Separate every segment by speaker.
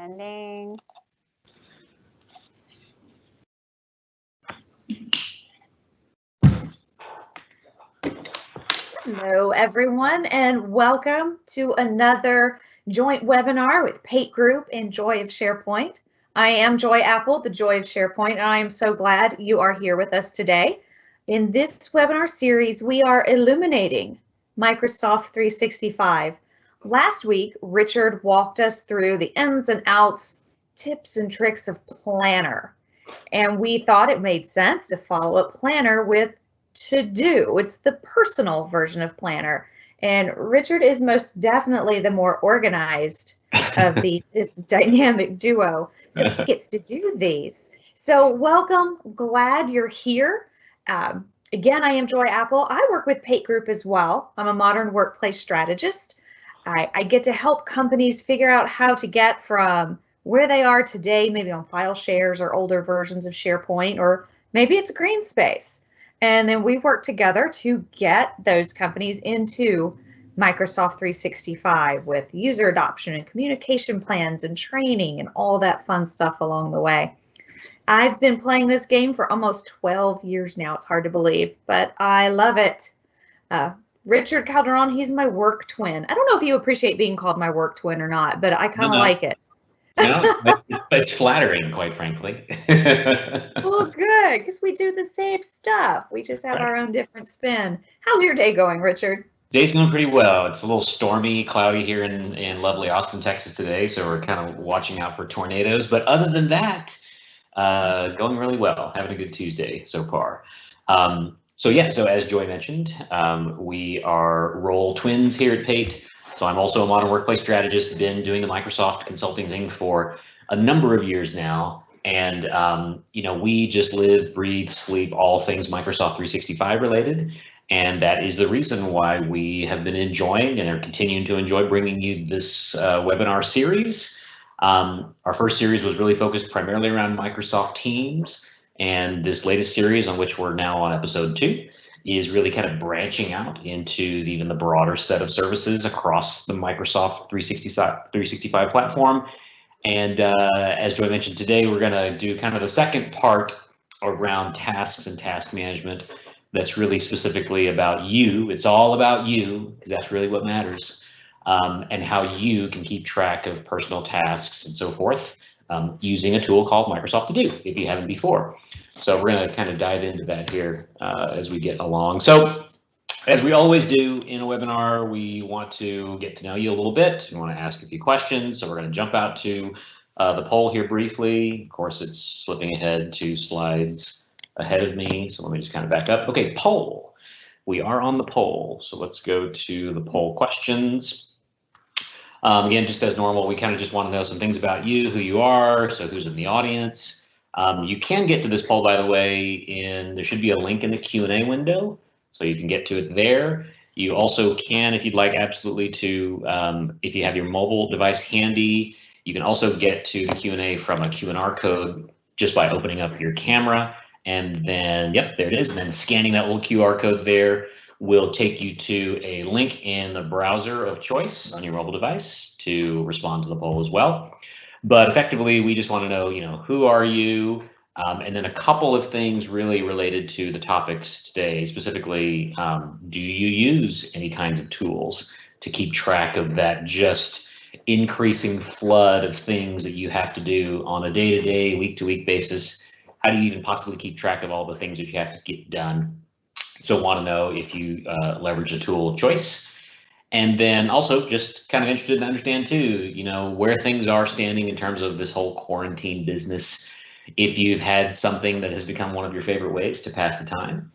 Speaker 1: Sending. Hello, everyone, and welcome to another joint webinar with Pate Group and Joy of SharePoint. I am Joy Apple, the Joy of SharePoint, and I am so glad you are here with us today. In this webinar series, we are illuminating Microsoft 365. Last week, Richard walked us through the ins and outs, tips and tricks of Planner, and we thought it made sense to follow up Planner with ToDo. It's the personal version of Planner, and Richard is most definitely the more organized of this dynamic duo, so he gets to do these. So welcome, glad you're here. Again, I am Joy Apple. I work with Pate Group as well. I'm a modern workplace strategist. I get to help companies figure out how to get from where they are today, maybe on file shares or older versions of SharePoint, or maybe it's green space. And then we work together to get those companies into Microsoft 365 with user adoption and communication plans and training and all that fun stuff along the way. I've been playing this game for almost 12 years now. It's hard to believe, but I love it. Richard Calderon, he's my work twin. I don't know if you appreciate being called my work twin or not, but I kind of like it.
Speaker 2: No, it's flattering, quite frankly.
Speaker 1: Well, good, because we do the same stuff. We just have our own different spin. How's your day going, Richard?
Speaker 2: Day's going pretty well. It's a little stormy, cloudy here in lovely Austin, Texas today, so we're kind of watching out for tornadoes. But other than that, going really well. Having a good Tuesday so far. So as Joy mentioned, we are role twins here at Pate. So I'm also a modern workplace strategist, been doing the Microsoft consulting thing for a number of years now. And, we just live, breathe, sleep, all things Microsoft 365 related. And that is the reason why we have been enjoying and are continuing to enjoy bringing you this webinar series. Our first series was really focused primarily around Microsoft Teams. And this latest series, on which we're now on episode 2, is really kind of branching out into even the broader set of services across the Microsoft 365 platform. And as Joy mentioned today, we're going to do kind of the second part around tasks and task management. That's really specifically about you. It's all about you, because that's really what matters, and how you can keep track of personal tasks and so forth using a tool called Microsoft ToDo, if you haven't before. So we're going to kind of dive into that here as we get along. So as we always do in a webinar, we want to get to know you a little bit. We want to ask a few questions. So we're going to jump out to the poll here briefly. Of course, it's slipping ahead 2 slides ahead of me. So let me just kind of back up. Okay, poll. We are on the poll. So let's go to the poll questions. Again, just as normal, we kind of just want to know some things about you, who you are, so who's in the audience. You can get to this poll, by the way, there should be a link in the Q&A window, so you can get to it there. You also can, if you'd like, absolutely to, if you have your mobile device handy, you can also get to the Q&A from a QR code just by opening up your camera, and then, yep, there it is, and then scanning that little QR code there will take you to a link in the browser of choice on your mobile device to respond to the poll as well. But effectively, we just want to know, who are you? And then a couple of things really related to the topics today, specifically, do you use any kinds of tools to keep track of that just increasing flood of things that you have to do on a day-to-day, week-to-week basis? How do you even possibly keep track of all the things that you have to get done? So want to know if you leverage a tool of choice. And then also just kind of interested to understand too, where things are standing in terms of this whole quarantine business. If you've had something that has become one of your favorite ways to pass the time,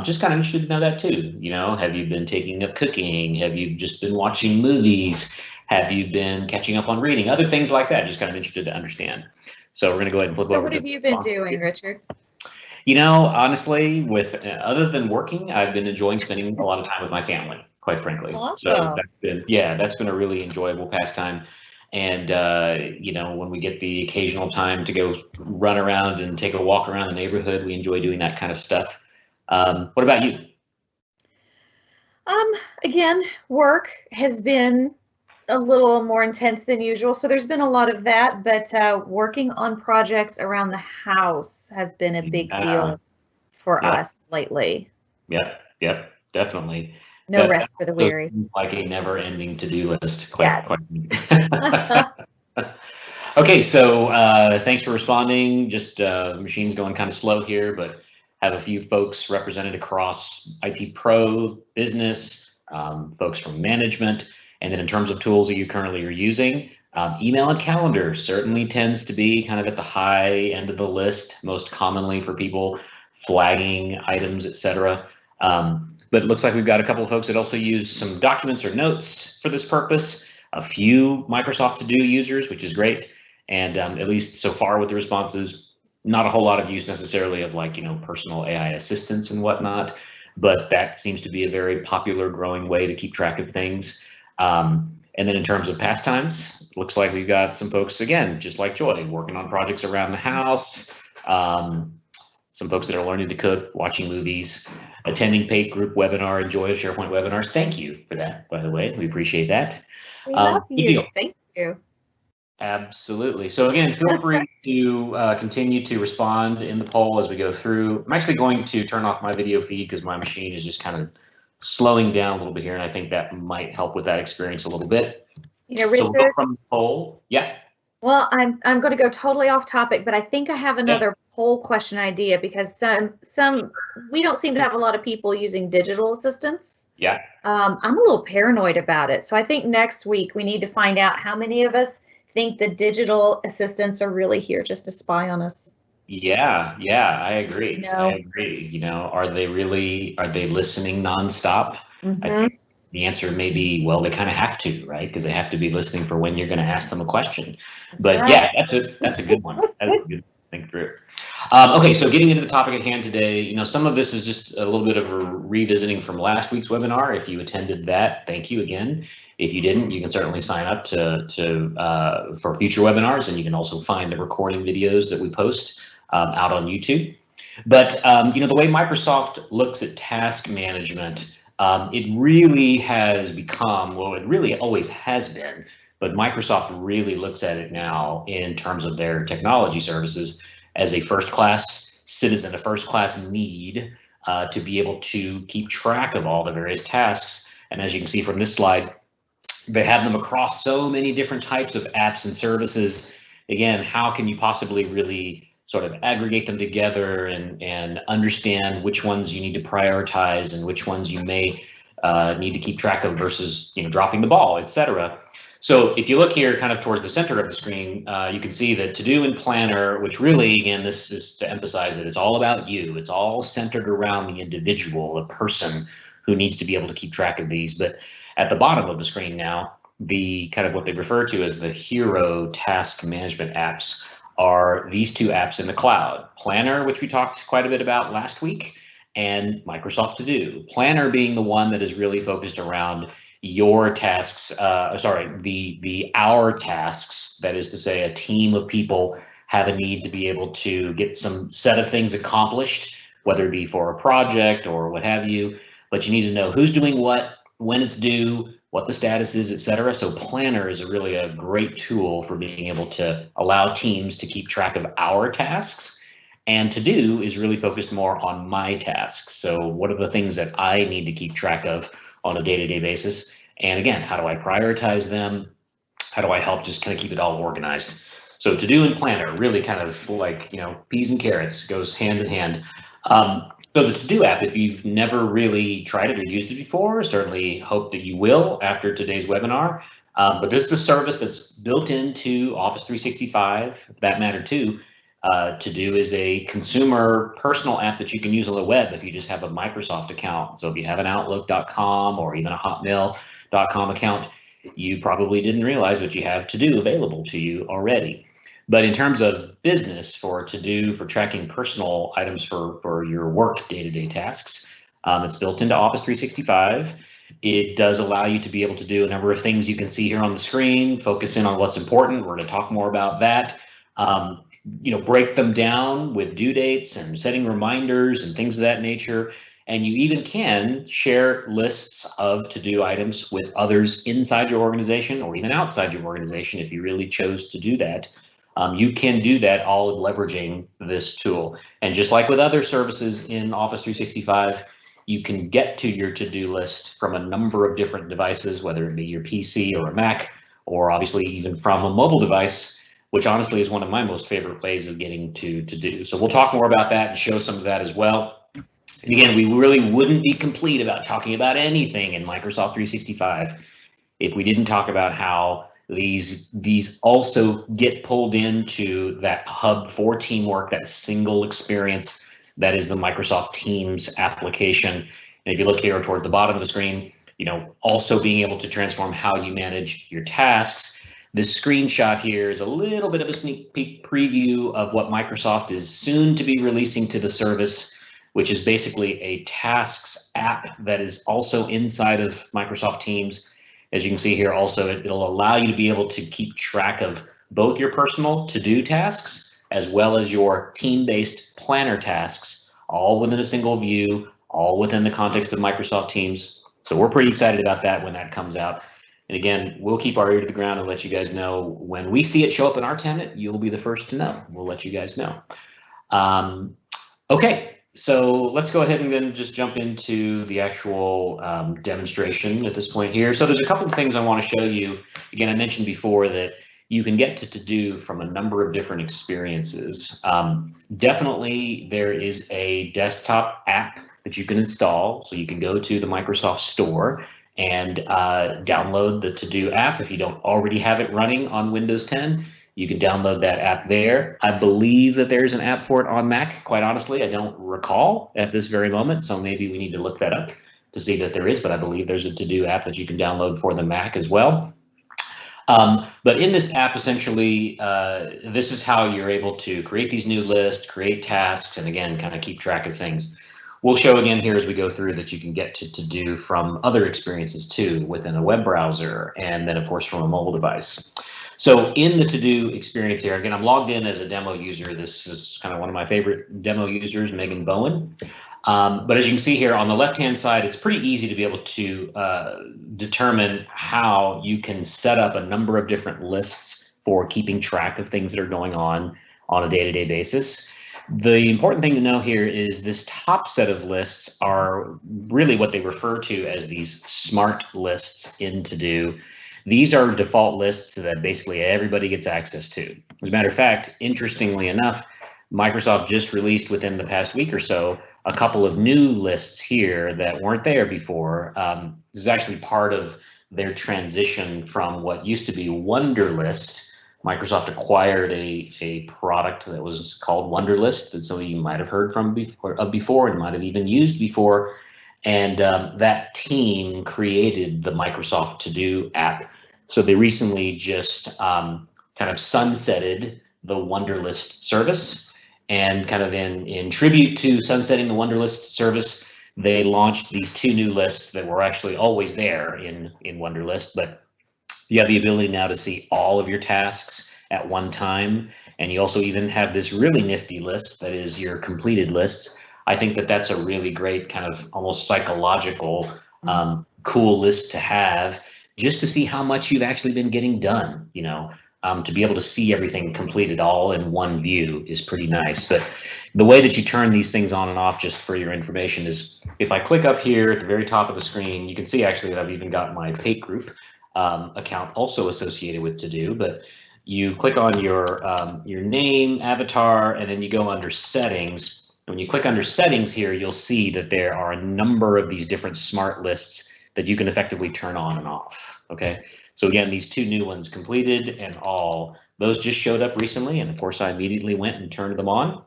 Speaker 2: just kind of interested to know that too. Have you been taking up cooking? Have you just been watching movies? Have you been catching up on reading? Other things like that, just kind of interested to understand. So we're going to go ahead and flip over.
Speaker 1: So what have you been doing, Richard?
Speaker 2: Honestly, other than working, I've been enjoying spending a lot of time with my family, quite frankly.
Speaker 1: Awesome.
Speaker 2: So that's been a really enjoyable pastime. And when we get the occasional time to go run around and take a walk around the neighborhood, we enjoy doing that kind of stuff. What about you?
Speaker 1: Again, work has been a little more intense than usual. So there's been a lot of that, but working on projects around the house has been a big deal for us lately.
Speaker 2: Yep, definitely.
Speaker 1: No rest for the weary.
Speaker 2: Like a never-ending to-do list.
Speaker 1: Yes.
Speaker 2: Okay, so thanks for responding. Just machine's going kind of slow here, but have a few folks represented across IT pro, business, folks from management, and then in terms of tools that you currently are using, email and calendar certainly tends to be kind of at the high end of the list, most commonly for people flagging items, etc. But it looks like we've got a couple of folks that also use some documents or notes for this purpose. A few Microsoft To Do users, which is great. And at least so far with the responses, not a whole lot of use necessarily of like, personal AI assistants and whatnot, but that seems to be a very popular growing way to keep track of things. And then in terms of pastimes, looks like we've got some folks, again, just like Joy, working on projects around the house, some folks that are learning to cook, watching movies, attending Pate group webinar, and Joy of SharePoint webinars. Thank you for that, by the way. We appreciate that.
Speaker 1: We love you. Thank you.
Speaker 2: Absolutely. So again, feel free to continue to respond in the poll as we go through. I'm actually going to turn off my video feed because my machine is just kind of slowing down a little bit here, and I think that might help with that experience a little bit.
Speaker 1: Richard,
Speaker 2: so we'll go from the poll. Yeah.
Speaker 1: Well, I'm going to go totally off topic, but I think I have another poll question idea because we don't seem to have a lot of people using digital assistants.
Speaker 2: Yeah.
Speaker 1: I'm a little paranoid about it. So I think next week we need to find out how many of us think the digital assistants are really here just to spy on us.
Speaker 2: Yeah, I agree. I agree. Are they listening nonstop?
Speaker 1: Mm-hmm.
Speaker 2: I think the answer may be, well, they kind of have to, right? Because they have to be listening for when you're going to ask them a question.
Speaker 1: That's
Speaker 2: but
Speaker 1: right.
Speaker 2: Yeah, that's a good one. That's a good to think through. Okay, so getting into the topic at hand today, some of this is just a little bit of a revisiting from last week's webinar. If you attended that, thank you again. If you didn't, you can certainly sign up for future webinars, and you can also find the recording videos that we post out on YouTube. But the way Microsoft looks at task management, it really has become, well, it really always has been, but Microsoft really looks at it now in terms of their technology services as a first-class citizen, a first-class need to be able to keep track of all the various tasks. And as you can see from this slide, they have them across so many different types of apps and services. Again, how can you possibly really sort of aggregate them together and understand which ones you need to prioritize and which ones you may need to keep track of versus dropping the ball, etc. So if you look here kind of towards the center of the screen, you can see that To-Do and Planner, which really, again, this is to emphasize that it's all about you. It's all centered around the individual, the person who needs to be able to keep track of these. But at the bottom of the screen now, the kind of what they refer to as the hero task management apps are these two apps in the cloud. Planner, which we talked quite a bit about last week, and Microsoft To Do. Planner being the one that is really focused around your tasks, our tasks, that is to say a team of people have a need to be able to get some set of things accomplished, whether it be for a project or what have you, but you need to know who's doing what, when it's due, what the status is, etc. So Planner is really a great tool for being able to allow teams to keep track of our tasks. And To Do is really focused more on my tasks. So what are the things that I need to keep track of on a day-to-day basis? And again, how do I prioritize them? How do I help just kind of keep it all organized? So To Do and Planner really kind of like, peas and carrots, goes hand in hand. So the To Do app, if you've never really tried it or used it before, certainly hope that you will after today's webinar. But this is a service that's built into Office 365, for that matter too. To Do is a consumer personal app that you can use on the web if you just have a Microsoft account. So if you have an Outlook.com or even a Hotmail.com account, you probably didn't realize what you have To Do available to you already. But in terms of business, for To Do, for tracking personal items for your work day-to-day tasks, it's built into Office 365. It does allow you to be able to do a number of things you can see here on the screen, focus in on what's important. We're going to talk more about that. Break them down with due dates and setting reminders and things of that nature. And you even can share lists of to-do items with others inside your organization or even outside your organization if you really chose to do that. You can do that all leveraging this tool. And just like with other services in Office 365, you can get to your to-do list from a number of different devices, whether it be your PC or a Mac, or obviously even from a mobile device, which honestly is one of my most favorite ways of getting to do. So we'll talk more about that and show some of that as well. And again, we really wouldn't be complete about talking about anything in Microsoft 365 if we didn't talk about how these also get pulled into that hub for teamwork, that single experience that is the Microsoft Teams application. And if you look here toward the bottom of the screen, also being able to transform how you manage your tasks. This screenshot here is a little bit of a sneak peek preview of what Microsoft is soon to be releasing to the service, which is basically a tasks app that is also inside of Microsoft Teams. As you can see here, also, it'll allow you to be able to keep track of both your personal to-do tasks as well as your team-based planner tasks, all within a single view, all within the context of Microsoft Teams. So we're pretty excited about that when that comes out. And again, we'll keep our ear to the ground and let you guys know when we see it show up in our tenant. You'll be the first to know. We'll let you guys know. Okay. So let's go ahead and then just jump into the actual demonstration at this point here. So there's a couple of things I want to show you. Again, I mentioned before that you can get to do from a number of different experiences. Definitely there is a desktop app that you can install. So you can go to the Microsoft Store and download the To-Do app. If you don't already have it running on Windows 10, you can download that app there. I believe that there's an app for it on Mac. Quite honestly, I don't recall at this very moment, so maybe we need to look that up to see that there is, but I believe there's a To-Do app that you can download for the Mac as well. But in this app, essentially, this is how you're able to create these new lists, create tasks, and again, kind of keep track of things. We'll show again here as we go through that you can get to do from other experiences too, within a web browser, and then of course from a mobile device. So in the to-do experience here, again, I'm logged in as a demo user. This is kind of one of my favorite demo users, Megan Bowen. But as you can see here on the left-hand side, it's pretty easy to be able to determine how you can set up a number of different lists for keeping track of things that are going on a day-to-day basis. The important thing to know here is this top set of lists are really what they refer to as these smart lists in To-Do. These are default lists that basically everybody gets access to. As a matter of fact, interestingly enough, Microsoft just released within the past week or so a couple of new lists here that weren't there before. This is actually part of their transition from what used to be Wunderlist. Microsoft acquired a product that was called Wunderlist that some of you might have heard from before and might have even used before. And that team created the Microsoft To-Do app. So they recently just kind of sunsetted the Wunderlist service, and kind of in tribute to sunsetting the Wunderlist service, they launched these two new lists that were actually always there in Wunderlist, but you have the ability now to see all of your tasks at one time. And you also even have this really nifty list that is your completed lists. I think that that's a really great kind of almost psychological, cool list to have, just to see how much you've actually been getting done. To be able to see everything completed all in one view is pretty nice. But the way that you turn these things on and off, just for your information, is if I click up here at the very top of the screen, you can see actually that I've even got my Pate Group account also associated with To-Do. But you click on your name, avatar, and then you go under settings. When you click under settings here, you'll see that there are a number of these different smart lists that you can effectively turn on and off. Okay, so again, these two new ones, completed and all, those just showed up recently, and of course I immediately went and turned them on.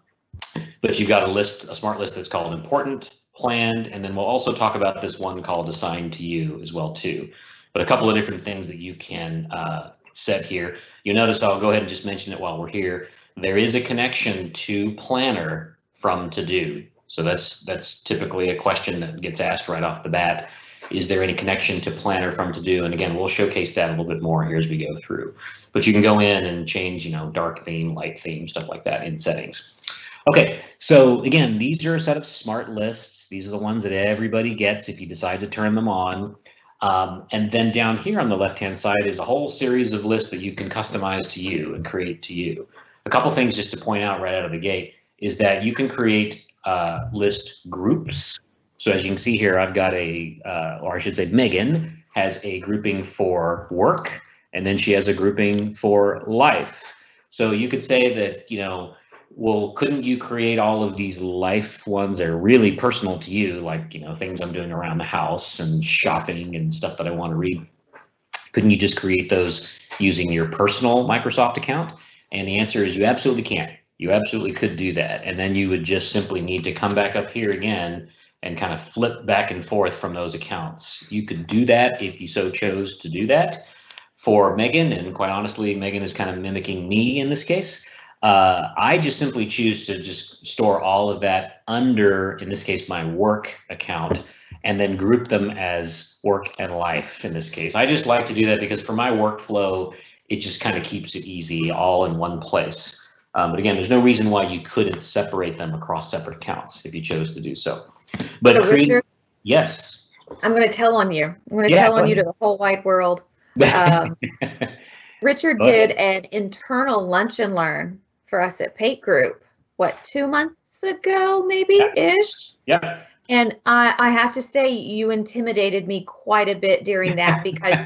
Speaker 2: But you've got a smart list that's called important, planned, and then we'll also talk about this one called assigned to you as well too. But a couple of different things that you can set here. You'll notice, I'll go ahead and just mention it while we're here, there is a connection to Planner from To-Do. So that's typically a question that gets asked right off the bat. Is there any connection to Planner from To-Do? And again, we'll showcase that a little bit more here as we go through. But you can go in and change, dark theme, light theme, stuff like that in settings. Okay, so again, these are a set of smart lists. These are the ones that everybody gets if you decide to turn them on. And then down here on the left-hand side is a whole series of lists that you can customize to you and create to you. A couple things just to point out right out of the gate is that you can create list groups. So as you can see here, I've got or I should say Megan has a grouping for work, and then she has a grouping for life. So you could say that, well, couldn't you create all of these life ones that are really personal to you, like, things I'm doing around the house and shopping and stuff that I want to read? Couldn't you just create those using your personal Microsoft account? And the answer is you absolutely can. You absolutely could do that. And then you would just simply need to come back up here again and kind of flip back and forth from those accounts. You could do that if you so chose to do that. For Megan, and quite honestly, Megan is kind of mimicking me in this case. I just simply choose to just store all of that under, in this case, my work account, and then group them as work and life in this case. I just like to do that because for my workflow, it just kind of keeps it easy all in one place. But again, there's no reason why you couldn't separate them across separate accounts if you chose to do so. But
Speaker 1: So Richard,
Speaker 2: yes.
Speaker 1: I'm going to tell on you. I'm going to tell on you to the whole wide world. Richard did an internal lunch and learn for us at Pate Group, what, 2 months ago, maybe-ish?
Speaker 2: Yeah.
Speaker 1: And I have to say, you intimidated me quite a bit during that because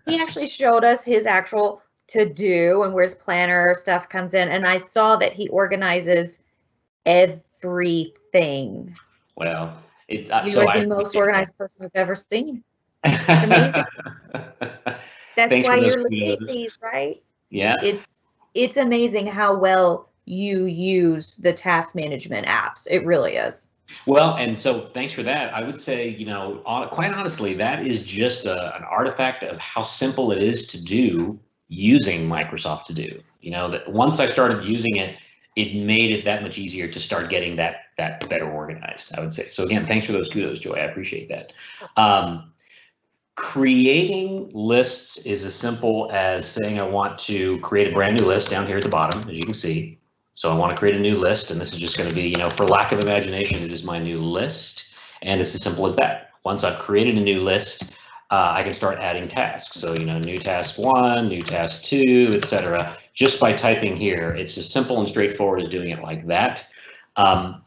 Speaker 1: he actually showed us his actual to-do and where his planner stuff comes in. And I saw that he organizes everything.
Speaker 2: Well,
Speaker 1: you are the most organized person I've ever seen. It's amazing. That's why you're looking at these, right?
Speaker 2: Yeah.
Speaker 1: It's amazing how well you use the task management apps. It really is.
Speaker 2: Well, and so thanks for that. I would say, quite honestly, that is just an artifact of how simple it is to do using Microsoft To Do. That once I started using it, it made it that much easier to start getting that better organized, I would say. So again, thanks for those kudos, Joy. I appreciate that. Creating lists is as simple as saying I want to create a brand new list down here at the bottom, as you can see. So I want to create a new list, and this is just going to be, for lack of imagination, it is my new list, and it's as simple as that. Once I've created a new list, I can start adding tasks. So, new task 1, new task 2, etc. Just by typing here, it's as simple and straightforward as doing it like that.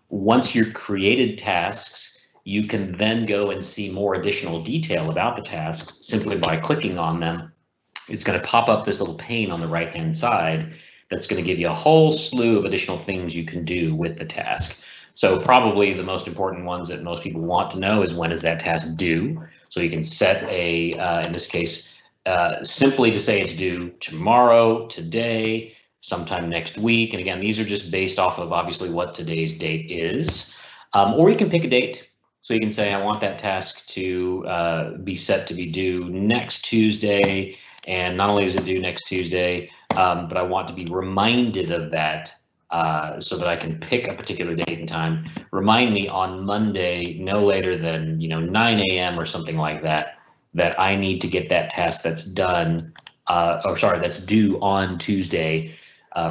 Speaker 2: Once you've created tasks, you can then go and see more additional detail about the tasks simply by clicking on them. It's going to pop up this little pane on the right-hand side that's going to give you a whole slew of additional things you can do with the task. So probably the most important ones that most people want to know is when is that task due? So you can set in this case, simply to say it's due tomorrow, today, sometime next week. And again, these are just based off of obviously what today's date is. Or you can pick a date. So you can say, I want that task to be set to be due next Tuesday. And not only is it due next Tuesday, but I want to be reminded of that so that I can pick a particular date and time. Remind me on Monday, no later than 9 a.m. or something like that, that I need to get that task that's done, that's due on Tuesday.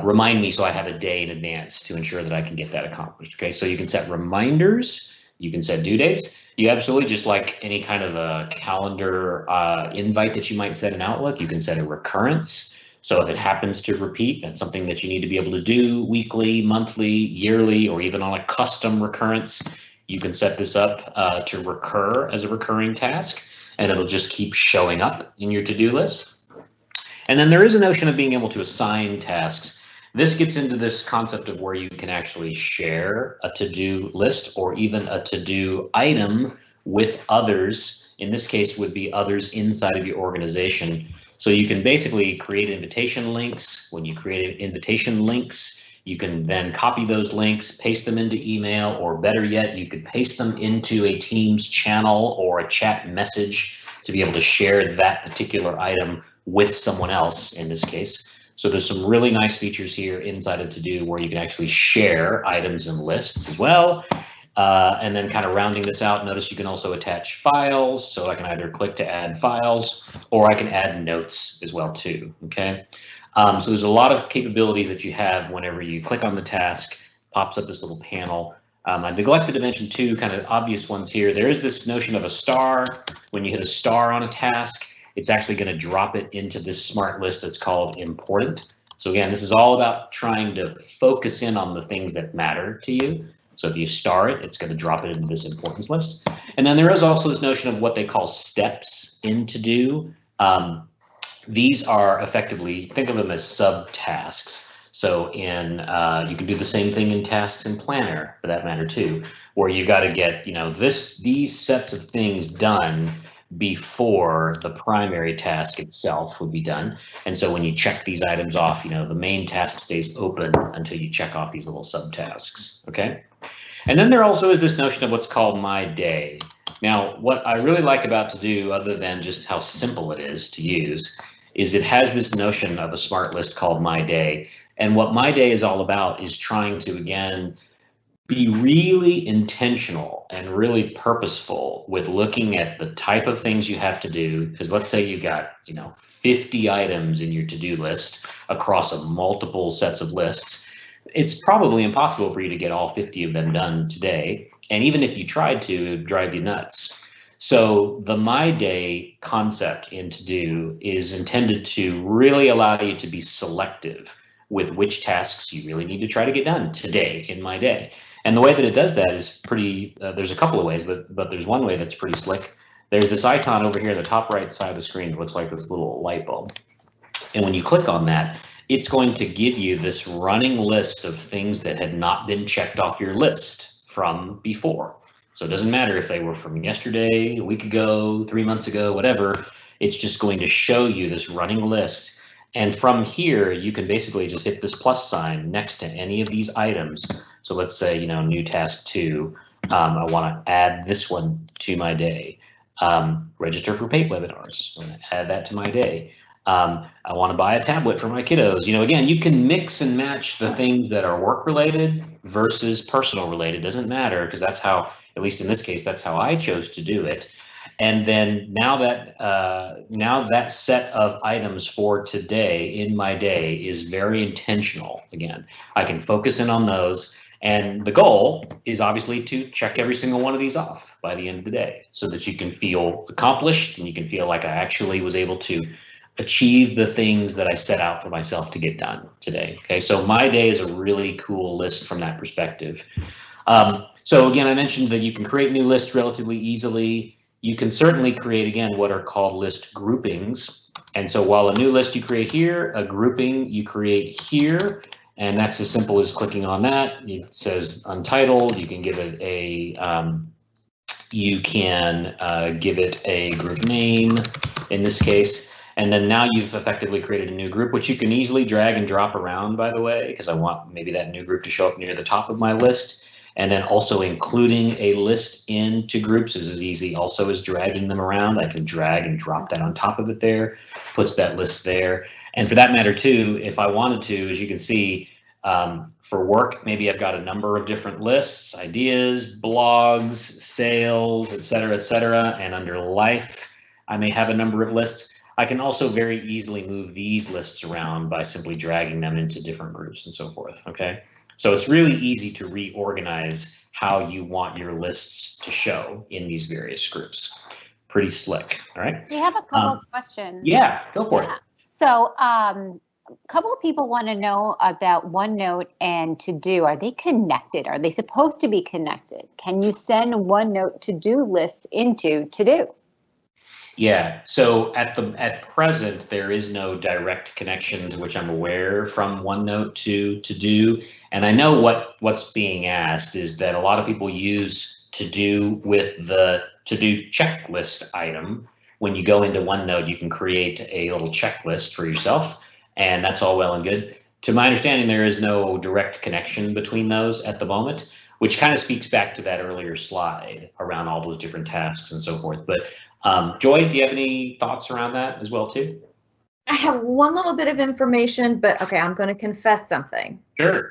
Speaker 2: Remind me so I have a day in advance to ensure that I can get that accomplished. Okay, so you can set reminders, you can set due dates. You absolutely, just like any kind of a calendar invite that you might set in Outlook, you can set a recurrence. So if it happens to repeat, that's something that you need to be able to do weekly, monthly, yearly, or even on a custom recurrence. You can set this up to recur as a recurring task, and it'll just keep showing up in your to-do list. And then there is a notion of being able to assign tasks. This gets into this concept of where you can actually share a to-do list or even a to-do item with others. In this case, would be others inside of your organization. So you can basically create invitation links. When you create invitation links, you can then copy those links, paste them into email, or better yet, you could paste them into a Teams channel or a chat message to be able to share that particular item with someone else in this case. So there's some really nice features here inside of To-Do where you can actually share items and lists as well. And then kind of rounding this out, notice you can also attach files. So I can either click to add files or I can add notes as well too, okay? So there's a lot of capabilities that you have whenever you click on the task, pops up this little panel. I neglected to mention two kind of obvious ones here. There is this notion of a star. When you hit a star on a task, it's actually going to drop it into this smart list that's called important. So again, this is all about trying to focus in on the things that matter to you. So if you star it, it's going to drop it into this importance list. And then there is also this notion of what they call steps in ToDo. These are effectively, think of them as subtasks. So in you can do the same thing in tasks in Planner, for that matter too, where you got to get these sets of things done before the primary task itself would be done. And so when you check these items off, the main task stays open until you check off these little subtasks. Okay. And then there also is this notion of what's called My Day. Now, what I really like about ToDo, other than just how simple it is to use, is it has this notion of a smart list called My Day. And what My Day is all about is trying to, again, be really intentional and really purposeful with looking at the type of things you have to do. Because let's say you got, 50 items in your to-do list across multiple sets of lists. It's probably impossible for you to get all 50 of them done today. And even if you tried to, it would drive you nuts. So the My Day concept in ToDo is intended to really allow you to be selective with which tasks you really need to try to get done today in My Day. And the way that it does that is pretty, there's a couple of ways, but there's one way that's pretty slick. There's this icon over here in the top right side of the screen that looks like this little light bulb. And when you click on that, it's going to give you this running list of things that had not been checked off your list from before. So it doesn't matter if they were from yesterday, a week ago, 3 months ago, whatever. It's just going to show you this running list. And from here, you can basically just hit this plus sign next to any of these items. So let's say, new task 2, I want to add this one to my day. Register for paid webinars. I'm going to add that to my day. I want to buy a tablet for my kiddos. Again, you can mix and match the things that are work related versus personal related. Doesn't matter, because that's how, at least in this case, that's how I chose to do it. And then now that set of items for today in my day is very intentional. Again, I can focus in on those. And the goal is obviously to check every single one of these off by the end of the day so that you can feel accomplished and you can feel like I actually was able to achieve the things that I set out for myself to get done today. Okay, so My Day is a really cool list from that perspective. So again, I mentioned that you can create new lists relatively easily. You can certainly create, again, what are called list groupings. And so while a new list you create here, a grouping you create here, and that's as simple as clicking on that. It says untitled. You can give it a group name in this case. And then now you've effectively created a new group, which you can easily drag and drop around, by the way, because I want maybe that new group to show up near the top of my list. And then also including a list into groups is as easy also as dragging them around. I can drag and drop that on top of it there, puts that list there. And for that matter too, if I wanted to, as you can see, for work, maybe I've got a number of different lists, ideas, blogs, sales, et cetera, and under life, I may have a number of lists. I can also very easily move these lists around by simply dragging them into different groups and so forth, okay? So it's really easy to reorganize how you want your lists to show in these various groups. Pretty slick, all right?
Speaker 3: We have a couple of questions.
Speaker 2: Yeah, go for it.
Speaker 3: So a couple of people want to know about OneNote and ToDo. Are they connected? Are they supposed to be connected? Can you send OneNote to-do lists into ToDo?
Speaker 2: Yeah, so at present, there is no direct connection to which I'm aware from OneNote to ToDo. And I know what's being asked is that a lot of people use ToDo with the ToDo checklist item. When you go into OneNote, you can create a little checklist for yourself, and that's all well and good. To my understanding, there is no direct connection between those at the moment, which kind of speaks back to that earlier slide around all those different tasks and so forth. But Joy, do you have any thoughts around that as well too?
Speaker 1: I have one little bit of information, but okay, I'm going to confess something.
Speaker 2: Sure.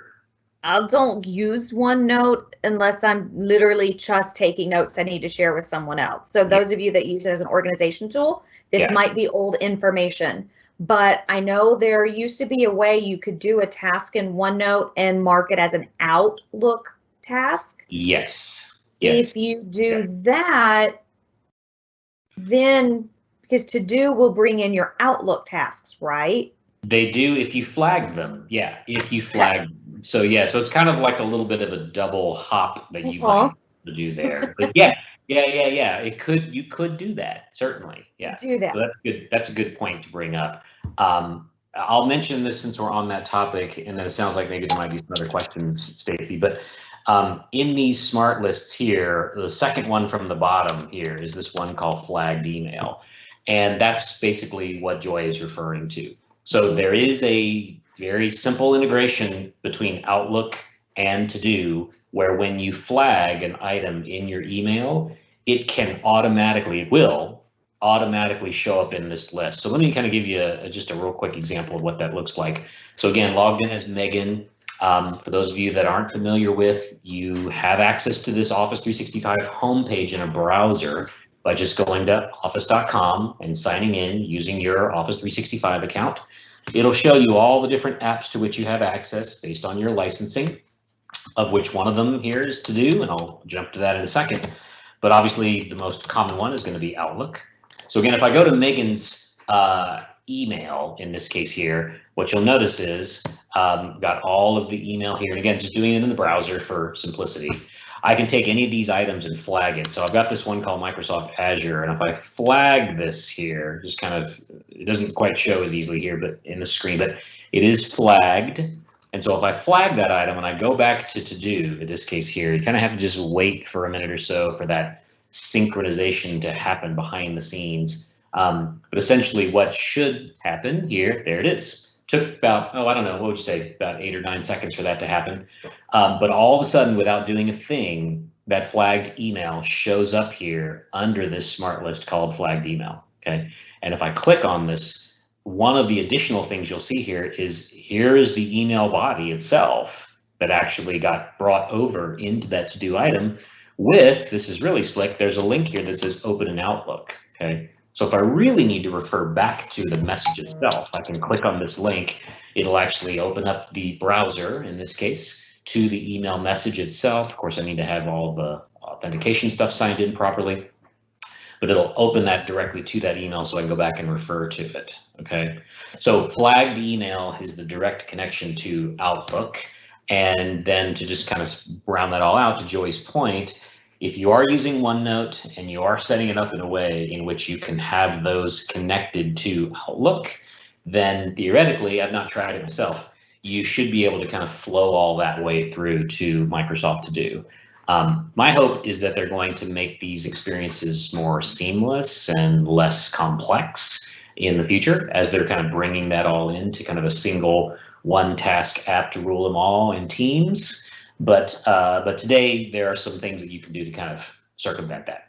Speaker 1: I don't use OneNote unless I'm literally just taking notes I need to share with someone else. So those of you that use it as an organization tool, this might be old information. but I know there used to be a way you could do a task in OneNote and mark it as an Outlook task.
Speaker 2: Yes.
Speaker 1: If you do that, then because ToDo will bring in your Outlook tasks, right?
Speaker 2: They do if you flag them. Yeah, if you flag. So yeah, so it's kind of like a little bit of a double hop that you might have to do there. But yeah. It could, you could do that, certainly. Yeah.
Speaker 1: Do that.
Speaker 2: So that's good. That's a good point to bring up. I'll mention this since we're on that topic, and then it sounds like maybe there might be some other questions, Stacy. But in these smart lists here, the second one from the bottom here is this one called flagged email. And that's basically what Joy is referring to. So there is a very simple integration between Outlook and ToDo, where when you flag an item in your email, it will automatically show up in this list. So let me kind of give you just a real quick example of what that looks like. So again, logged in as Megan. For those of you that aren't familiar with, you have access to this Office 365 homepage in a browser by just going to office.com and signing in using your Office 365 account. It'll show you all the different apps to which you have access based on your licensing, of which one of them here is ToDo, and I'll jump to that in a second. But obviously the most common one is going to be Outlook. So again, if I go to Megan's email, in this case here, what you'll notice is got all of the email here. And again, just doing it in the browser for simplicity. I can take any of these items and flag it. So I've got this one called Microsoft Azure, and if I flag this here, just kind of, it doesn't quite show as easily here, but in the screen, but it is flagged. And so if I flag that item and I go back to ToDo, in this case here, you kind of have to just wait for a minute or so for that synchronization to happen behind the scenes. But essentially what should happen here, there it is. Took about, I don't know, what would you say, about 8 or 9 seconds for that to happen. But all of a sudden, without doing a thing, that flagged email shows up here under this smart list called flagged email, okay? And if I click on this, one of the additional things you'll see here is the email body itself that actually got brought over into that ToDo item with, this is really slick, there's a link here that says open in Outlook, okay? So if I really need to refer back to the message itself, I can click on this link. It'll actually open up the browser, in this case, to the email message itself. Of course, I need to have all the authentication stuff signed in properly, but it'll open that directly to that email so I can go back and refer to it, okay? So flagged email is the direct connection to Outlook. And then to just kind of round that all out, to Joy's point, if you are using OneNote and you are setting it up in a way in which you can have those connected to Outlook, then theoretically, I've not tried it myself, you should be able to kind of flow all that way through to Microsoft ToDo. My hope is that they're going to make these experiences more seamless and less complex in the future as they're kind of bringing that all into kind of a single one task app to rule them all in teams. But today there are some things that you can do to kind of circumvent that.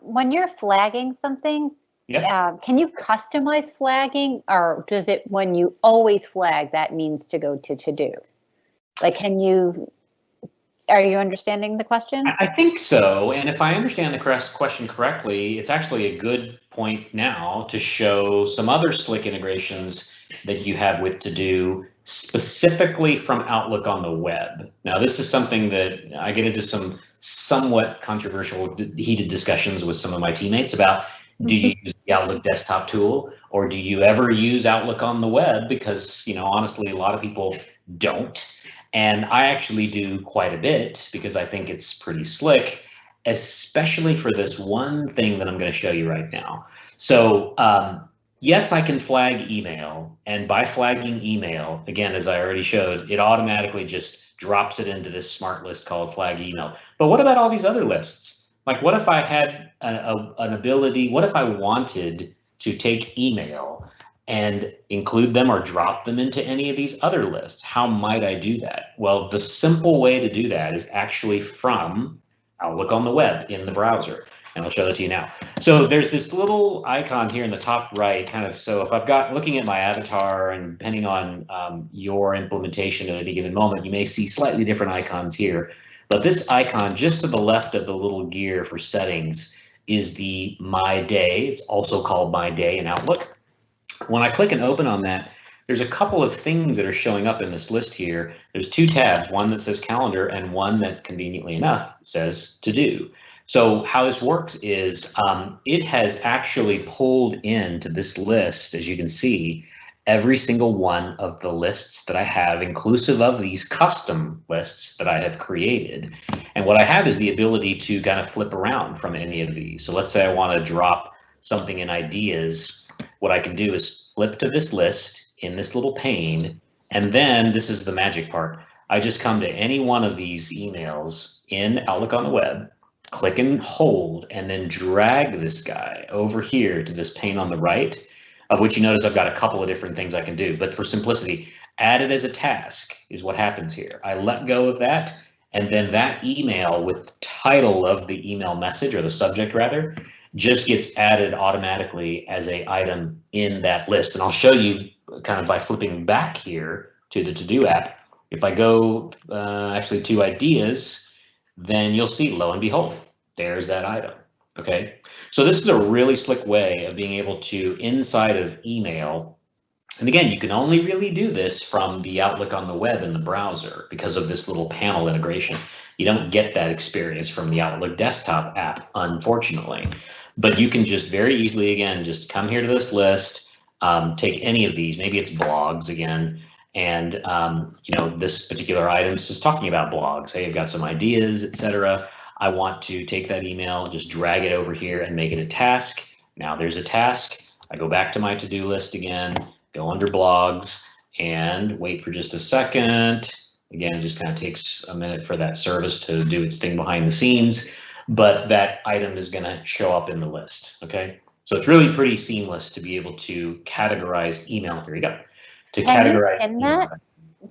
Speaker 3: When you're flagging something, can you customize flagging, or does it, when you always flag, that means to go to ToDo? Like, are you understanding the question?
Speaker 2: I think so. And if I understand the question correctly, it's actually a good point now to show some other slick integrations that you have with ToDo, specifically from Outlook on the web. Now, this is something that I get into some somewhat controversial, heated discussions with some of my teammates about. Do you use the Outlook desktop tool, or do you ever use Outlook on the web? Because, honestly, a lot of people don't. And I actually do quite a bit because I think it's pretty slick, especially for this one thing that I'm going to show you right now. So yes, I can flag email, and by flagging email, again, as I already showed, it automatically just drops it into this smart list called flag email. But what about all these other lists? Like, what if I had an ability, what if I wanted to take email and include them or drop them into any of these other lists? How might I do that? Well, the simple way to do that is actually from Outlook on the web in the browser. And I'll show that to you now. So there's this little icon here in the top right, kind of, so if I've got, looking at my avatar, and depending on your implementation at any given moment, you may see slightly different icons here. But this icon just to the left of the little gear for settings is the My Day. It's also called My Day in Outlook. When I click and open on that, there's a couple of things that are showing up in this list here. There's two tabs, one that says calendar and one that conveniently enough says to do. So how this works is it has actually pulled into this list, as you can see, every single one of the lists that I have, inclusive of these custom lists that I have created. And what I have is the ability to kind of flip around from any of these. So let's say I want to drop something in ideas. What I can do is flip to this list in this little pane, and then this is the magic part. I just come to any one of these emails in Outlook on the web, click and hold, and then drag this guy over here to this pane on the right, of which you notice I've got a couple of different things I can do. But for simplicity, add it as a task is what happens here. I let go of that, and then that email with the title of the email message, or the subject rather, just gets added automatically as a item in that list. And I'll show you kind of by flipping back here to the To-Do app. If I go actually to ideas, then you'll see, lo and behold, there's that item. Okay, so this is a really slick way of being able to, inside of email, and again, you can only really do this from the Outlook on the web in the browser because of this little panel integration. You don't get that experience from the Outlook desktop app, unfortunately. But you can just very easily, again, just come here to this list, take any of these, maybe it's blogs again, and you know, this particular item is just talking about blogs. Hey, I've got some ideas, etc. I want to take that email, just drag it over here and make it a task. Now there's a task. I go back to my to-do list again, go under blogs, and wait for just a second. Again, it just kind of takes a minute for that service to do its thing behind the scenes, but that item is going to show up in the list. Okay, so it's really pretty seamless to be able to categorize email. Here you go. To categorize email.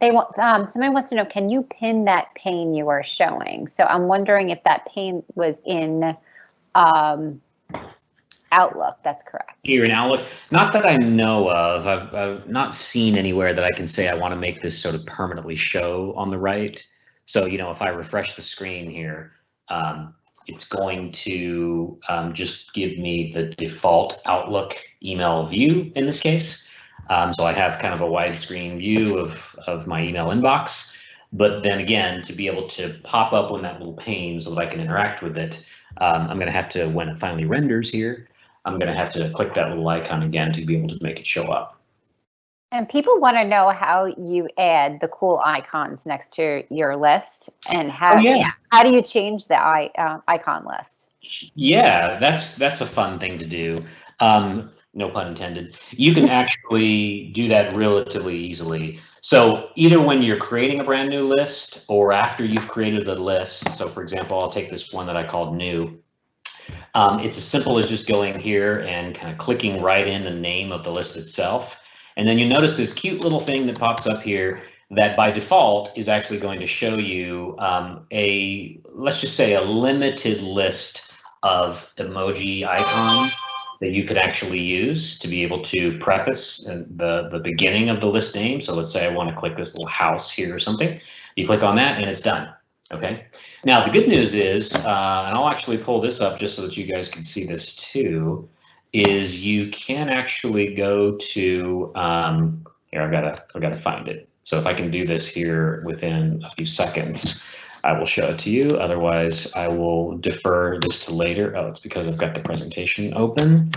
Speaker 3: They want somebody wants to know, can you pin that pane you are showing? So I'm wondering if that pane was in Outlook. That's correct.
Speaker 2: Here in Outlook, not that I know of. I've not seen anywhere that I can say I want to make this sort of permanently show on the right. So, you know, if I refresh the screen here, it's going to just give me the default Outlook email view in this case. So I have kind of a widescreen view of my email inbox, but then again, to be able to pop up on that little pane so that I can interact with it, I'm going to have to, when it finally renders here, I'm going to have to click that little icon again to be able to make it show up.
Speaker 3: And people want to know how you add the cool icons next to your list, and how how do you change the icon list?
Speaker 2: Yeah, that's a fun thing to do. No pun intended. You can actually do that relatively easily. So either when you're creating a brand new list or after you've created a list. So for example, I'll take this one that I called new. It's as simple as just going here and kind of clicking right in the name of the list itself. And then you notice this cute little thing that pops up here that by default is actually going to show you let's just say a limited list of emoji icons that you could actually use to be able to preface the beginning of the list name. So let's say I want to click this little house here or something. You click on that and it's done. Okay. Now the good news is, and I'll actually pull this up just so that you guys can see this too, is you can actually go to here. I've got to find it. So if I can do this here within a few seconds, I will show it to you. Otherwise, I will defer this to later. Oh, it's because I've got the presentation open.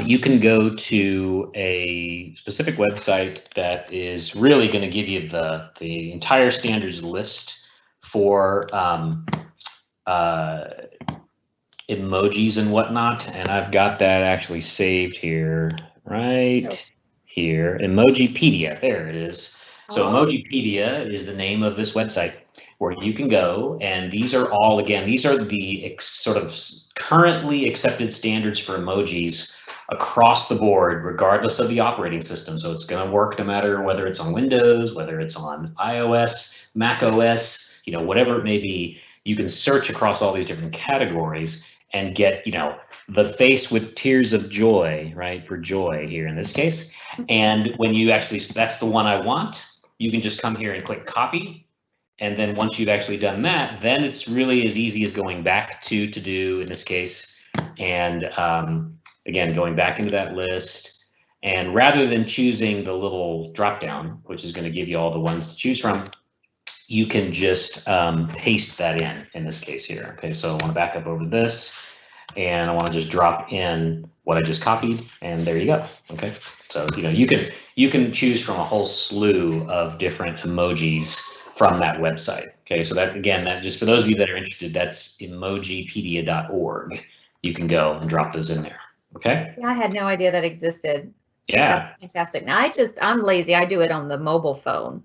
Speaker 2: You can go to a specific website that is really going to give you the entire standards list for emojis and whatnot. And I've got that actually saved here, right here. Emojipedia, there it is. So Emojipedia is the name of this website where you can go, and these are all, again, these are the sort of currently accepted standards for emojis across the board, regardless of the operating system. So it's going to work no matter whether it's on Windows, whether it's on iOS, Mac OS, you know, whatever it may be. You can search across all these different categories and get, you know, the face with tears of joy, right, for joy here in this case. And when you actually, that's the one I want, you can just come here and click copy. And then once you've actually done that, then it's really as easy as going back to do in this case. And again, going back into that list, And rather than choosing the little drop down, which is going to give you all the ones to choose from, you can just paste that in this case here. Okay, so I want to back up over this, and I want to just drop in what I just copied, and there you go. Okay, so you can choose from a whole slew of different emojis from that website. Okay, so that again, that just for those of you that are interested, that's emojipedia.org. You can go and drop those in there. Okay.
Speaker 1: See, I had no idea that existed.
Speaker 2: Yeah.
Speaker 1: That's fantastic. Now I'm lazy. I do it on the mobile phone.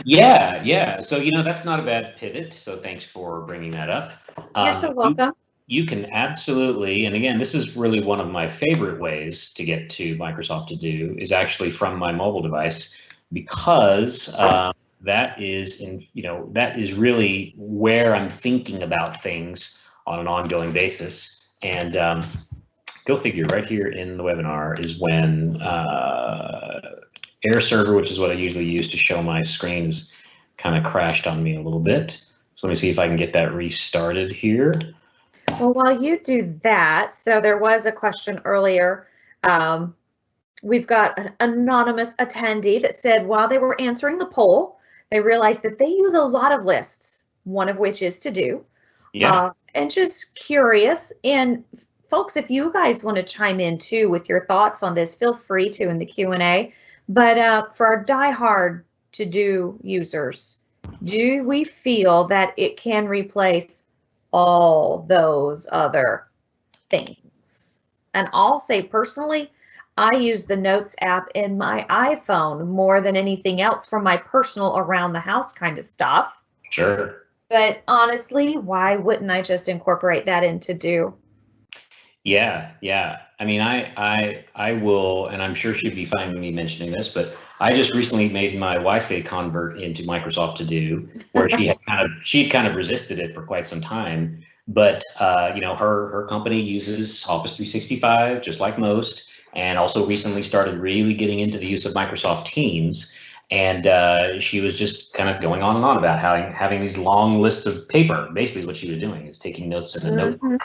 Speaker 2: Yeah. So that's not a bad pivot. So thanks for bringing that up.
Speaker 1: You're so welcome.
Speaker 2: You can absolutely, and again, this is really one of my favorite ways to get to Microsoft To Do is actually from my mobile device, because that is really where I'm thinking about things on an ongoing basis. And go figure, right here in the webinar is when Air Server, which is what I usually use to show my screens, kind of crashed on me a little bit. So let me see if I can get that restarted here.
Speaker 1: Well, while you do that, so there was a question earlier. We've got an anonymous attendee that said while they were answering the poll, they realized that they use a lot of lists, one of which is ToDo.
Speaker 2: Yeah.
Speaker 1: And just curious, and folks, if you guys want to chime in too with your thoughts on this, feel free to in the Q&A. But for our diehard ToDo users, do we feel that it can replace all those other things? And I'll say personally, I use the Notes app in my iPhone more than anything else for my personal around the house kind of stuff.
Speaker 2: Sure.
Speaker 1: But honestly, why wouldn't I just incorporate that into ToDo?
Speaker 2: Yeah. I mean, I will, and I'm sure she'd be fine with me mentioning this, but I just recently made my wife a convert into Microsoft To Do, where she'd kind of resisted it for quite some time. But her company uses Office 365 just like most, and also recently started really getting into the use of Microsoft Teams. And she was just kind of going on and on about having these long lists of paper. Basically, what she was doing is taking notes in a notebook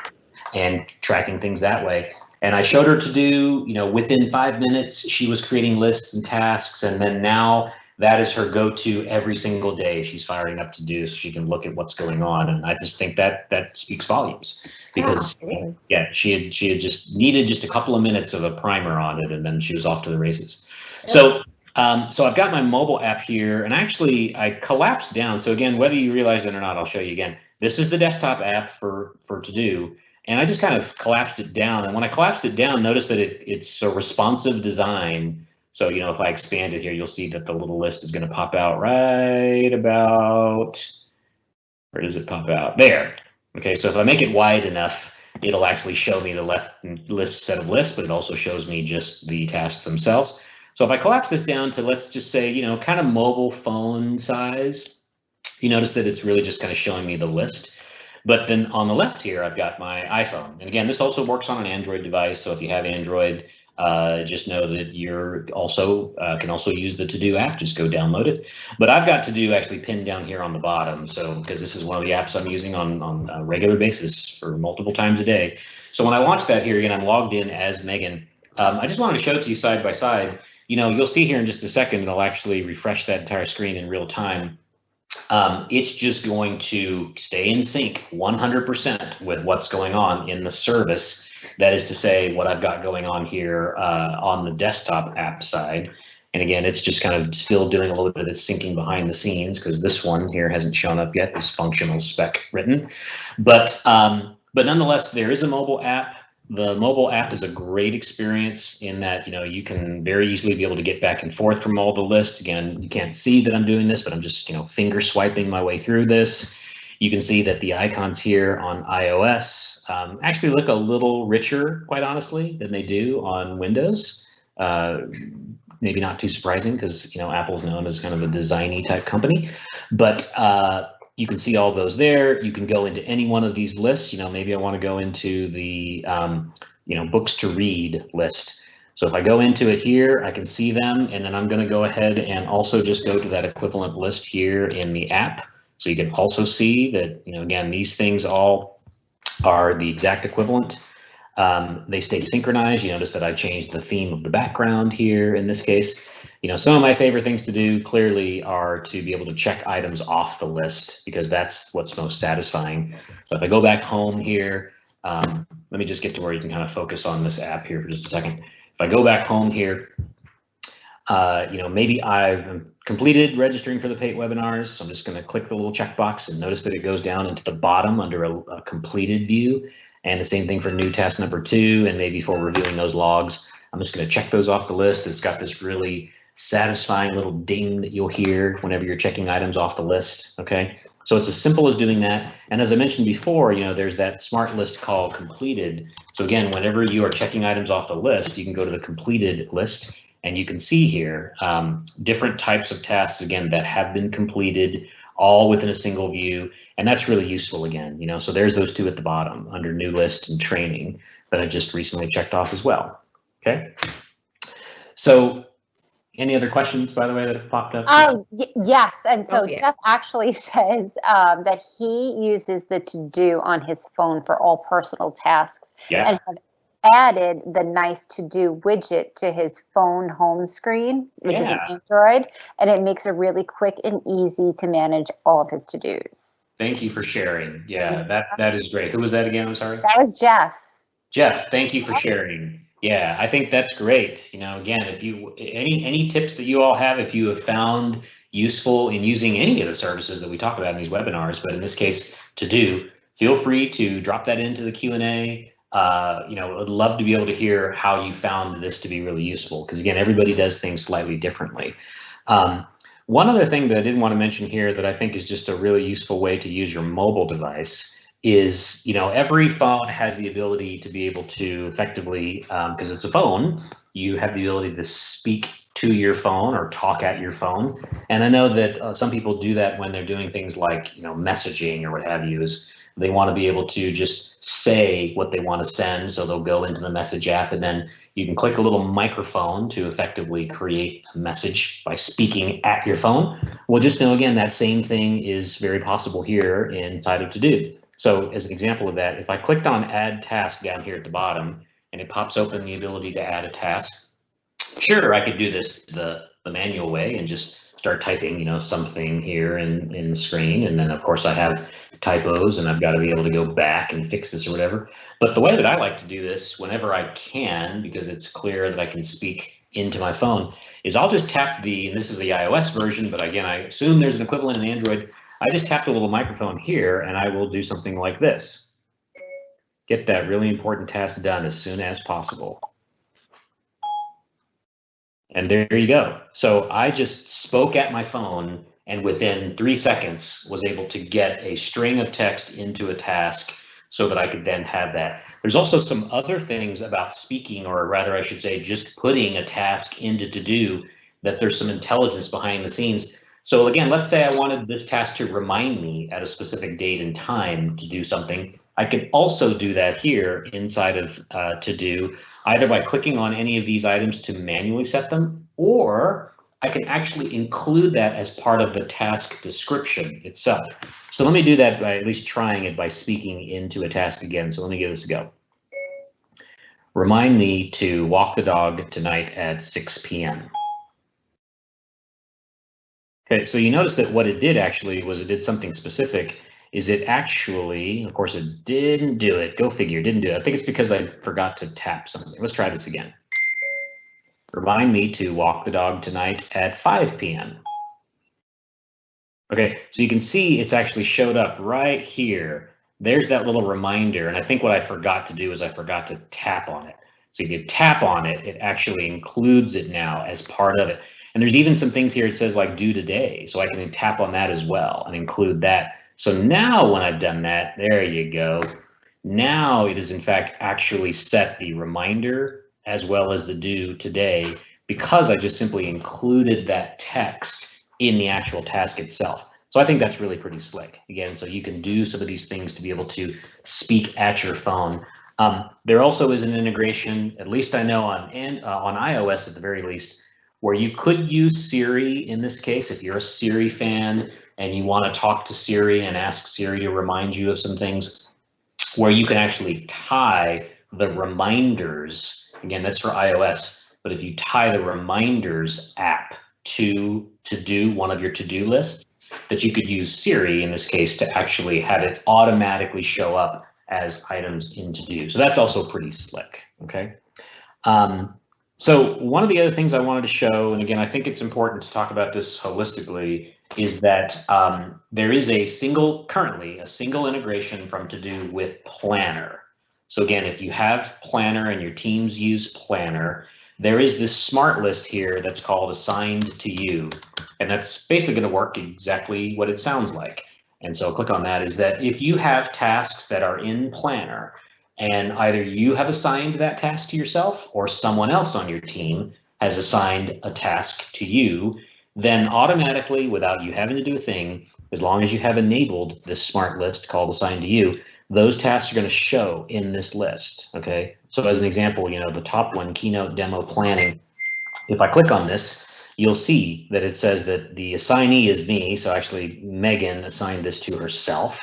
Speaker 2: and tracking things that way. And I showed her to do, within 5 minutes, she was creating lists and tasks. And then now that is her go-to every single day. She's firing up To Do so she can look at what's going on. And I just think that speaks volumes, because she had just needed just a couple of minutes of a primer on it, and then she was off to the races. So I've got my mobile app here, and actually I collapsed down. So again, whether you realize it or not, I'll show you again. This is the desktop app for To Do. And I just kind of collapsed it down. And when I collapsed it down, notice that it's a responsive design. So, if I expand it here, you'll see that the little list is going to pop out right about, where does it pop out? There. Okay, so if I make it wide enough, it'll actually show me the left list set of lists, but it also shows me just the tasks themselves. So if I collapse this down to, let's just say, kind of mobile phone size, you notice that it's really just kind of showing me the list. But then on the left here, I've got my iPhone. And again, this also works on an Android device. So if you have Android, just know that you're also can also use the ToDo app. Just go download it. But I've got ToDo actually pinned down here on the bottom. So because this is one of the apps I'm using on a regular basis for multiple times a day. So when I launch that here again, I'm logged in as Megan. I just wanted to show it to you side by side. You'll see here in just a second, it'll actually refresh that entire screen in real time. It's just going to stay in sync 100% with what's going on in the service. That is to say, what I've got going on here on the desktop app side. And again, it's just kind of still doing a little bit of syncing behind the scenes, because this one here hasn't shown up yet, this functional spec written. But nonetheless, there is a mobile app. The mobile app is a great experience in that, you can very easily be able to get back and forth from all the lists. Again, you can't see that I'm doing this, but I'm just, finger swiping my way through this. You can see that the icons here on iOS actually look a little richer, quite honestly, than they do on Windows. Maybe not too surprising, because, Apple's known as kind of a designy type company, but you can see all those there. You can go into any one of these lists. Maybe I want to go into the, books to read list. So if I go into it here, I can see them, and then I'm going to go ahead and also just go to that equivalent list here in the app. So you can also see that, again, these things all are the exact equivalent. They stay synchronized. You notice that I changed the theme of the background here in this case. Some of my favorite things to do clearly are to be able to check items off the list, because that's what's most satisfying. So if I go back home here, let me just get to where you can kind of focus on this app here for just a second. If I go back home here, maybe I've completed registering for the paid webinars. So I'm just going to click the little checkbox and notice that it goes down into the bottom under a completed view. And the same thing for new task number 2, and maybe for reviewing those logs. I'm just going to check those off the list. It's got this really satisfying little ding that you'll hear whenever you're checking items off the list. Okay, so it's as simple as doing that. And as I mentioned before, there's that smart list called completed. So again, whenever you are checking items off the list, you can go to the completed list, and you can see here different types of tasks, again, that have been completed, all within a single view. And that's really useful again, so there's those 2 at the bottom under new list and training that I just recently checked off as well. Okay. So any other questions, by the way, that have popped up?
Speaker 3: Yes. And so
Speaker 1: yeah.
Speaker 3: Jeff actually says that he uses the To-Do on his phone for all personal tasks.
Speaker 2: Yeah.
Speaker 3: And have added the nice To-Do widget to his phone home screen, which is an Android, and it makes it really quick and easy to manage all of his To-Dos.
Speaker 2: Thank you for sharing. Yeah, that is great. Who was that again? I'm sorry.
Speaker 3: That was Jeff.
Speaker 2: Jeff, thank you for sharing. Yeah, I think that's great. Again, if you any tips that you all have, if you have found useful in using any of the services that we talk about in these webinars, but in this case, To-Do, feel free to drop that into the Q&A. I'd love to be able to hear how you found this to be really useful, because again, everybody does things slightly differently. One other thing that I didn't want to mention here that I think is just a really useful way to use your mobile device is, every phone has the ability to be able to effectively, because it's a phone, you have the ability to speak to your phone or talk at your phone. And I know that some people do that when they're doing things like, messaging or what have you, is they want to be able to just say what they want to send. So they'll go into the message app, and then you can click a little microphone to effectively create a message by speaking at your phone. Well, just know, again, that same thing is very possible here inside of To-Do. So as an example of that, if I clicked on add task down here at the bottom, and it pops open the ability to add a task, sure, I could do this the manual way and just start typing, something here in the screen. And then of course I have typos and I've got to be able to go back and fix this or whatever. But the way that I like to do this whenever I can, because it's clear that I can speak into my phone, is I'll just tap and this is the iOS version, but again, I assume there's an equivalent in Android. I just tap the little microphone here and I will do something like this. Get that really important task done as soon as possible. And there you go. So I just spoke at my phone, and within 3 seconds was able to get a string of text into a task so that I could then have that. There's also some other things about speaking, or rather I should say just putting a task into To-Do, that there's some intelligence behind the scenes. So again, let's say I wanted this task to remind me at a specific date and time to do something. I could also do that here inside of To-Do, either by clicking on any of these items to manually set them, or I can actually include that as part of the task description itself. So let me do that by at least trying it by speaking into a task again. So let me give this a go. Remind me to walk the dog tonight at 6 p.m. Okay, so you notice that what it did actually was it did something specific. Is it actually, of course it didn't do it, go figure, didn't do it. I think it's because I forgot to tap something. Let's try this again. Remind me to walk the dog tonight at 5 p.m. Okay, so you can see it's actually showed up right here. There's that little reminder, and I think what I forgot to do is I forgot to tap on it. So if you tap on it, it actually includes it now as part of it. And there's even some things here it says like due today, so I can tap on that as well and include that. So now when I've done that, there you go. Now it is in fact actually set the reminder as well as the due today, because I just simply included that text in the actual task itself. So I think that's really pretty slick. Again, so you can do some of these things to be able to speak at your phone. There also is an integration, at least I know on iOS at the very least, where you could use Siri in this case. If you're a Siri fan and you want to talk to Siri and ask Siri to remind you of some things, where you can actually tie the reminders, again, that's for iOS, but if you tie the reminders app to do one of your to-do lists, that you could use Siri in this case to actually have it automatically show up as items in to do. So that's also pretty slick, okay? So one of the other things I wanted to show, and again, I think it's important to talk about this holistically, is that there is currently a single integration from To-Do with Planner. So again, if you have Planner and your teams use Planner, there is this smart list here that's called Assigned to You, and that's basically going to work exactly what it sounds like. And so click on that, is that if you have tasks that are in Planner, and either you have assigned that task to yourself or someone else on your team has assigned a task to you, then automatically, without you having to do a thing, as long as you have enabled this smart list called Assigned to You, those tasks are going to show in this list, okay? So as an example, the top one, Keynote Demo Planning, if I click on this, you'll see that it says that the assignee is me, so actually Megan assigned this to herself.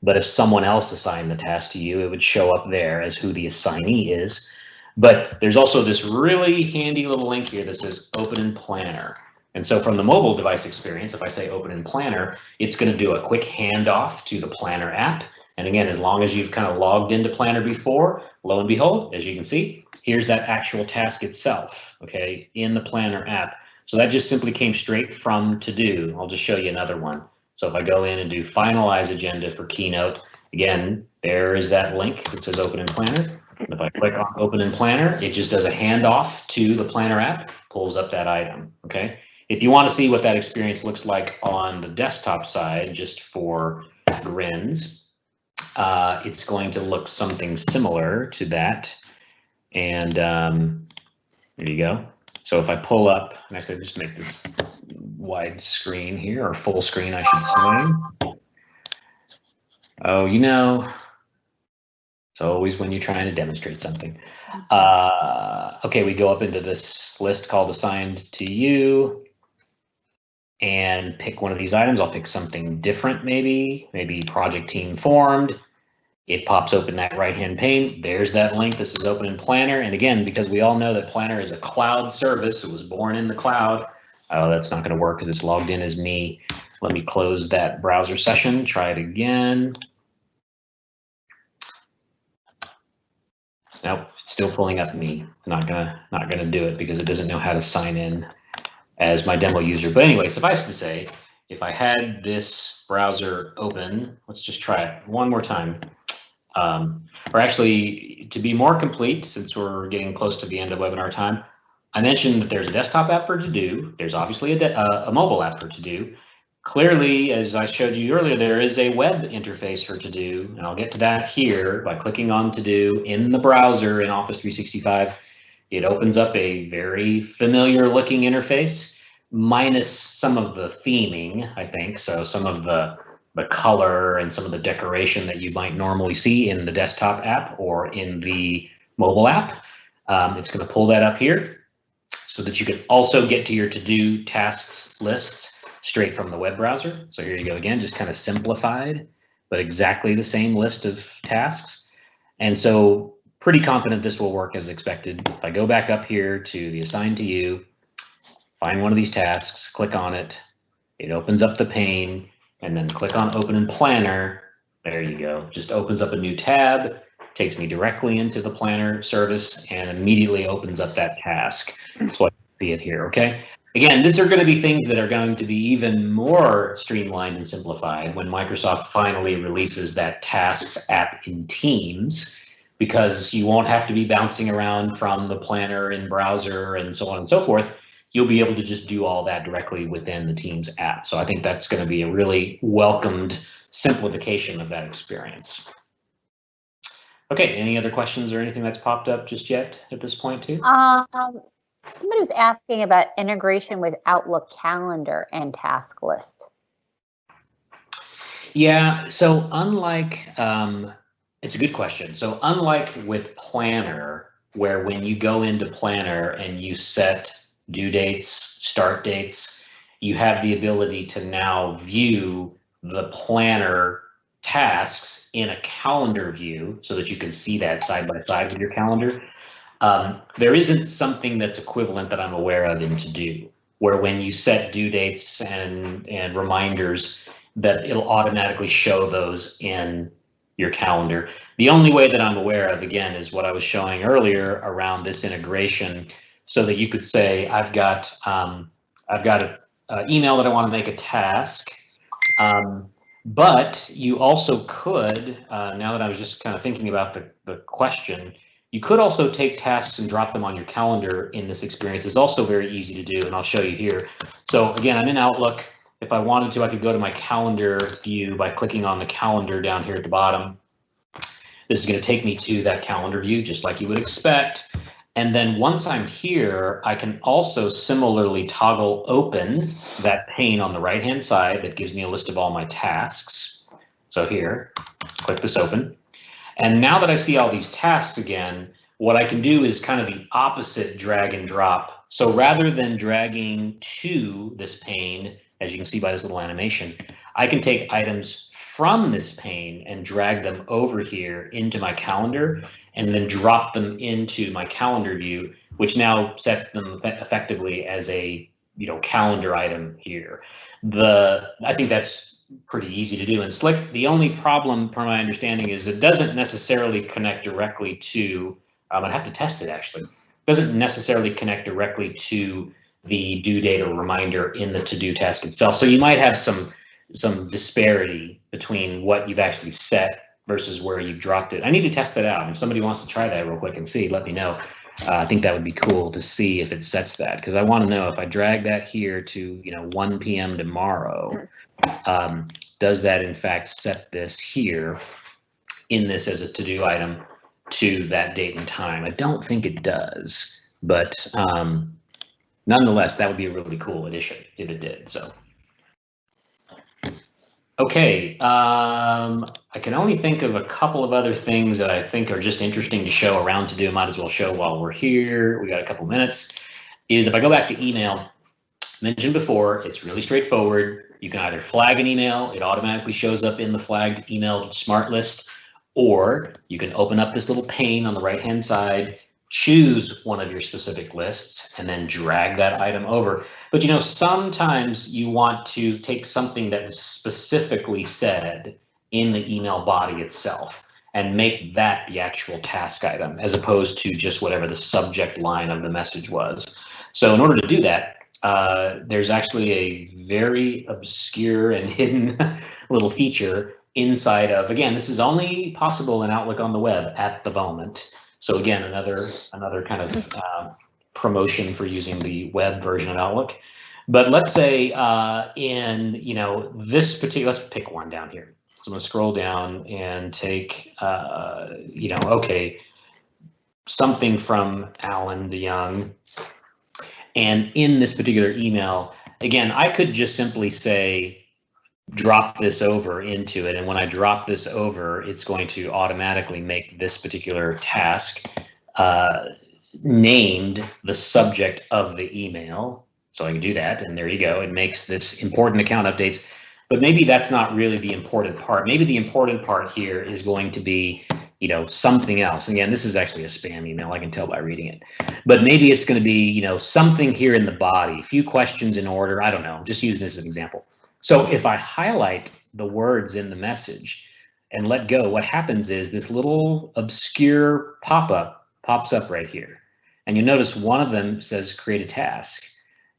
Speaker 2: But if someone else assigned the task to you, it would show up there as who the assignee is. But there's also this really handy little link here that says Open in Planner. And so from the mobile device experience, if I say Open in Planner, it's going to do a quick handoff to the Planner app. And again, as long as you've kind of logged into Planner before, lo and behold, as you can see, here's that actual task itself, okay, in the Planner app. So that just simply came straight from To Do. I'll just show you another one. So if I go in and do finalize agenda for Keynote, again, there is that link that says Open in Planner. And if I click on Open in Planner, it just does a handoff to the Planner app, pulls up that item, okay? If you want to see what that experience looks like on the desktop side, just for grins, it's going to look something similar to that. And there you go. So if I pull up, and actually just make this wide screen here, or full screen, I should say. Oh, it's always when you're trying to demonstrate something. Okay, we go up into this list called Assigned to You and pick one of these items. I'll pick something different, maybe project team formed. It pops open that right-hand pane. There's that link. This is Open in Planner. And again, because we all know that Planner is a cloud service, it was born in the cloud. Oh, that's not going to work because it's logged in as me. Let me close that browser session. Try it again. Nope, it's still pulling up me. Not gonna do it because it doesn't know how to sign in as my demo user. But anyway, suffice to say, if I had this browser open, let's just try it one more time. Or actually, to be more complete, since we're getting close to the end of webinar time, I mentioned that there's a desktop app for To Do. There's obviously a mobile app for To Do. Clearly, as I showed you earlier, there is a web interface for To Do, and I'll get to that here by clicking on To Do in the browser in Office 365. It opens up a very familiar looking interface, minus some of the theming, I think. So some of the color and some of the decoration that you might normally see in the desktop app or in the mobile app. It's going to pull that up here so that you can also get to your to-do tasks lists straight from the web browser. So here you go again, just kind of simplified, but exactly the same list of tasks. And so pretty confident this will work as expected. If I go back up here to the Assigned to You, find one of these tasks, click on it, it opens up the pane, and then click on Open in Planner. There you go. Just opens up a new tab, takes me directly into the Planner service, and immediately opens up that task. So I see it here, okay? Again, these are going to be things that are going to be even more streamlined and simplified when Microsoft finally releases that Tasks app in Teams, because you won't have to be bouncing around from the Planner in browser and so on and so forth. You'll be able to just do all that directly within the Teams app. So I think that's going to be a really welcomed simplification of that experience. Okay, any other questions or anything that's popped up just yet at this point too?
Speaker 3: Somebody was asking about integration with Outlook Calendar and Task List.
Speaker 2: Yeah, so unlike, it's a good question. So unlike with Planner, where when you go into Planner and you set due dates, start dates, you have the ability to now view the Planner tasks in a calendar view so that you can see that side by side with your calendar. There isn't something that's equivalent that I'm aware of in ToDo, where when you set due dates and reminders, that it'll automatically show those in your calendar. The only way that I'm aware of, again, is what I was showing earlier around this integration, so that you could say, I've got an email that I want to make a task. But you also could, now that I was just kind of thinking about the question, you could also take tasks and drop them on your calendar in this experience. It's also very easy to do, and I'll show you here. So again, I'm in Outlook. If I wanted to, I could go to my calendar view by clicking on the calendar down here at the bottom. This is going to take me to that calendar view, just like you would expect. And then once I'm here, I can also similarly toggle open that pane on the right-hand side that gives me a list of all my tasks. So here, click this open. And now that I see all these tasks again, what I can do is kind of the opposite drag and drop. So rather than dragging to this pane, as you can see by this little animation, I can take items from this pane and drag them over here into my calendar and then drop them into my calendar view, which now sets them effectively as a calendar item here. I think that's pretty easy to do and slick. The only problem, from my understanding, is it doesn't necessarily connect directly to, I'd have to test it actually, it doesn't necessarily connect directly to the due date or reminder in the to-do task itself. So you might have some disparity between what you've actually set versus where you've dropped it. I need to test that out. If somebody wants to try that real quick and see, let me know. I think that would be cool to see if it sets that, because I want to know if I drag that here to 1 p.m. tomorrow, does that in fact set this here in this as a to-do item to that date and time? I don't think it does, but nonetheless, that would be a really cool addition if it did. So. Okay, I can only think of a couple of other things that I think are just interesting to show around ToDo. Might as well show while we're here. We got a couple minutes. Is if I go back to email, mentioned before, it's really straightforward. You can either flag an email, it automatically shows up in the flagged email smart list, or you can open up this little pane on the right-hand side, choose one of your specific lists, and then drag that item over. But sometimes you want to take something that was specifically said in the email body itself and make that the actual task item, as opposed to just whatever the subject line of the message was. So in order to do that, there's actually a very obscure and hidden little feature inside of, again, this is only possible in Outlook on the web at the moment. So again, another kind of promotion for using the web version of Outlook. But let's say in this particular, let's pick one down here. So I'm gonna scroll down and take okay, something from Alan DeYoung. And in this particular email, again, I could just simply say, drop this over into it. And when I drop this over, it's going to automatically make this particular task named the subject of the email. So I can do that, and there you go. It makes this important account updates. But maybe that's not really the important part. Maybe the important part here is going to be, something else. Again, this is actually a spam email. I can tell by reading it. But maybe it's going to be, something here in the body, a few questions in order. I don't know. Just using this as an example. So if I highlight the words in the message and let go, what happens is this little obscure pop-up pops up right here. And you'll notice one of them says create a task.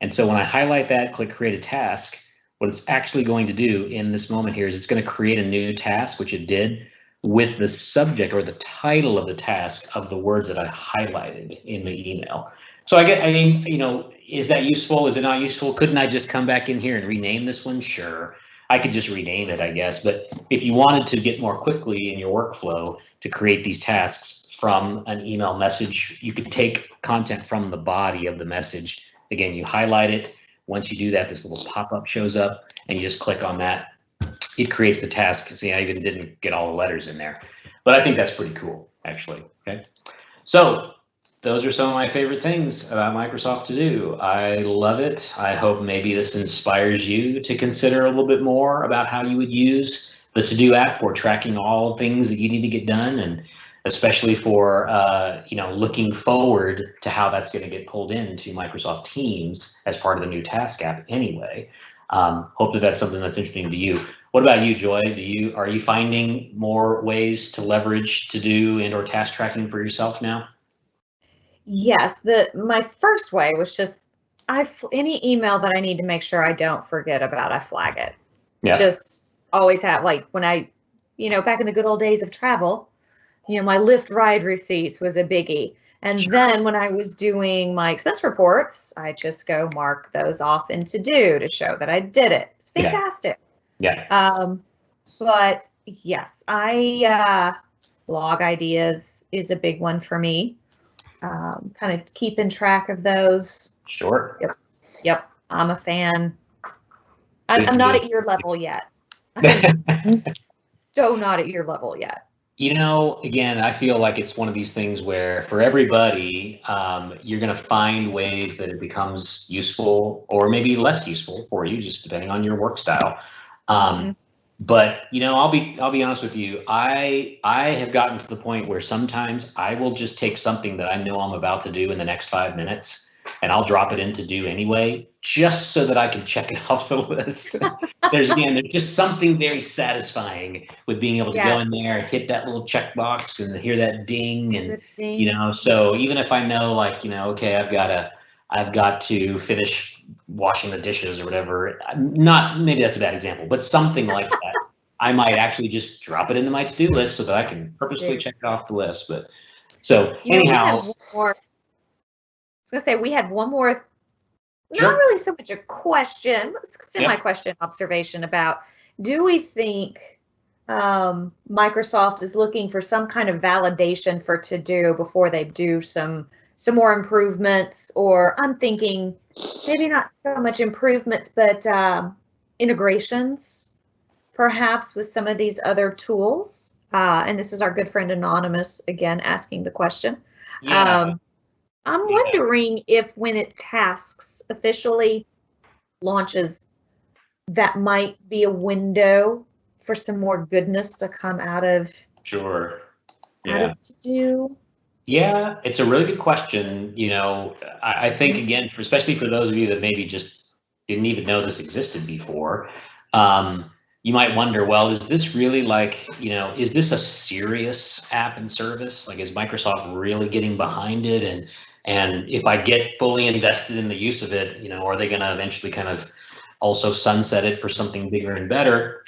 Speaker 2: And so when I highlight that, click create a task, what it's actually going to do in this moment here is it's going to create a new task, which it did, with the subject or the title of the task of the words that I highlighted in the email. So is that useful? Is it not useful? Couldn't I just come back in here and rename this one? Sure, I could just rename it, I guess. But if you wanted to get more quickly in your workflow to create these tasks from an email message, you could take content from the body of the message. Again, you highlight it. Once you do that, this little pop-up shows up and you just click on that. It creates the task. See, I even didn't get all the letters in there, but I think that's pretty cool, actually. Okay, so those are some of my favorite things about Microsoft ToDo. I love it. I hope maybe this inspires you to consider a little bit more about how you would use the To-Do app for tracking all things that you need to get done, and especially for looking forward to how that's going to get pulled into Microsoft Teams as part of the new task app anyway. Hope that that's something that's interesting to you. What about you, Joy? Are you finding more ways to leverage To-Do and or task tracking for yourself now?
Speaker 1: Yes, my first way was just any email that I need to make sure I don't forget about, I flag it.
Speaker 2: Yeah.
Speaker 1: Just always have, like when I, back in the good old days of travel, my Lyft ride receipts was a biggie. And then when I was doing my expense reports, I just go mark those off in To-Do to show that I did it. It's fantastic.
Speaker 2: Yeah.
Speaker 1: But yes, log ideas is a big one for me. Kind of keeping track of those.
Speaker 2: Sure.
Speaker 1: Yep. I'm a fan. I'm not at your level yet. So not at your level yet.
Speaker 2: Again, I feel like it's one of these things where for everybody, you're going to find ways that it becomes useful or maybe less useful for you, just depending on your work style. But I'll be honest with you. I have gotten to the point where sometimes I will just take something that I know I'm about to do in the next 5 minutes, and I'll drop it in To-Do anyway, just so that I can check it off the list. There's just something very satisfying with being able to go in there, hit that little checkbox, and hear that ding, and So even if I know, okay, I've got to finish washing the dishes or whatever. Maybe that's a bad example, but something like that. I might actually just drop it into my To-Do list so that I can purposefully check it off the list. But so anyhow,
Speaker 1: I was gonna say we had one more. Not really so much a question, semi-question observation about, do we think Microsoft is looking for some kind of validation for To-Do before they do some more improvements? Or I'm thinking maybe not so much improvements, but integrations, perhaps, with some of these other tools. And this is our good friend Anonymous again asking the question. I'm wondering if when it tasks officially launches, that might be a window for some more goodness to come out of out of To-Do.
Speaker 2: Yeah, it's a really good question. I think again, especially for those of you that maybe just didn't even know this existed before, you might wonder, well, is this really is this a serious app and service? Like, is Microsoft really getting behind it? And if I get fully invested in the use of it, are they going to eventually kind of also sunset it for something bigger and better?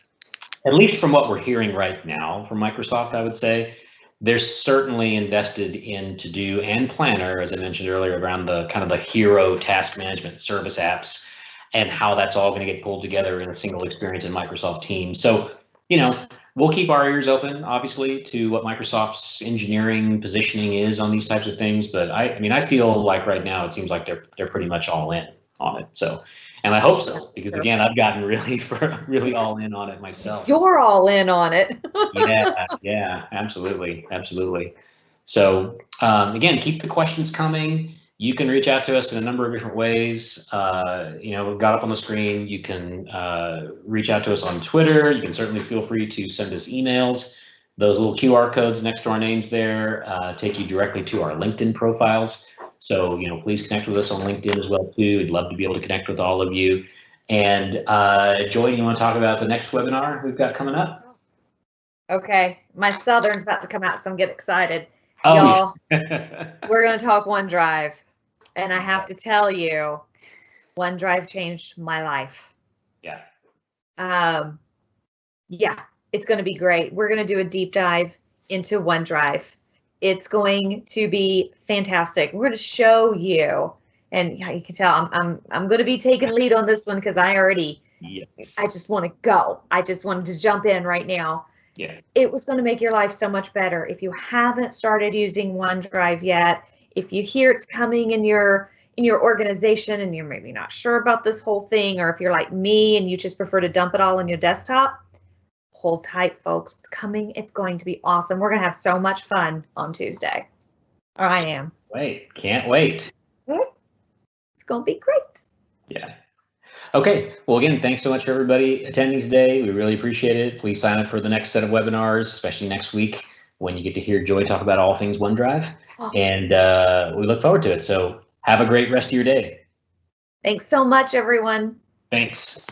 Speaker 2: At least from what we're hearing right now from Microsoft, I would say they're certainly invested in To-Do and Planner, as I mentioned earlier, around the kind of the hero task management service apps and how that's all going to get pulled together in a single experience in Microsoft Teams. So, we'll keep our ears open, obviously, to what Microsoft's engineering positioning is on these types of things. But I feel like right now it seems like they're pretty much all in on it. So, and I hope so, because again, I've gotten really all in on it myself.
Speaker 1: You're all in on it.
Speaker 2: Yeah, absolutely. So again, keep the questions coming. You can reach out to us in a number of different ways. We've got up on the screen. You can reach out to us on Twitter. You can certainly feel free to send us emails. Those little QR codes next to our names there take you directly to our LinkedIn profiles. So, please connect with us on LinkedIn as well, too. We'd love to be able to connect with all of you. And Joy, you want to talk about the next webinar we've got coming up?
Speaker 1: Okay, my Southern's about to come out, so I'm getting excited. Y'all, we're going to talk OneDrive. And I have to tell you, OneDrive changed my life.
Speaker 2: Yeah.
Speaker 1: Yeah, it's going to be great. We're going to do a deep dive into OneDrive. It's going to be fantastic. We're going to show you, and you can tell I'm going to be taking lead on this one because I just want to go. I just wanted to jump in right now.
Speaker 2: Yeah.
Speaker 1: It was going to make your life so much better. If you haven't started using OneDrive yet, if you hear it's coming in your organization and you're maybe not sure about this whole thing, or if you're like me and you just prefer to dump it all on your desktop, hold tight, folks. It's coming. It's going to be awesome. We're going to have so much fun on Tuesday. Or I am.
Speaker 2: Can't wait.
Speaker 1: It's going to be great.
Speaker 2: Yeah. Okay, well, again, thanks so much for everybody attending today. We really appreciate it. Please sign up for the next set of webinars, especially next week when you get to hear Joy talk about all things OneDrive.
Speaker 1: Oh.
Speaker 2: And we look forward to it. So have a great rest of your day.
Speaker 1: Thanks so much, everyone.
Speaker 2: Thanks.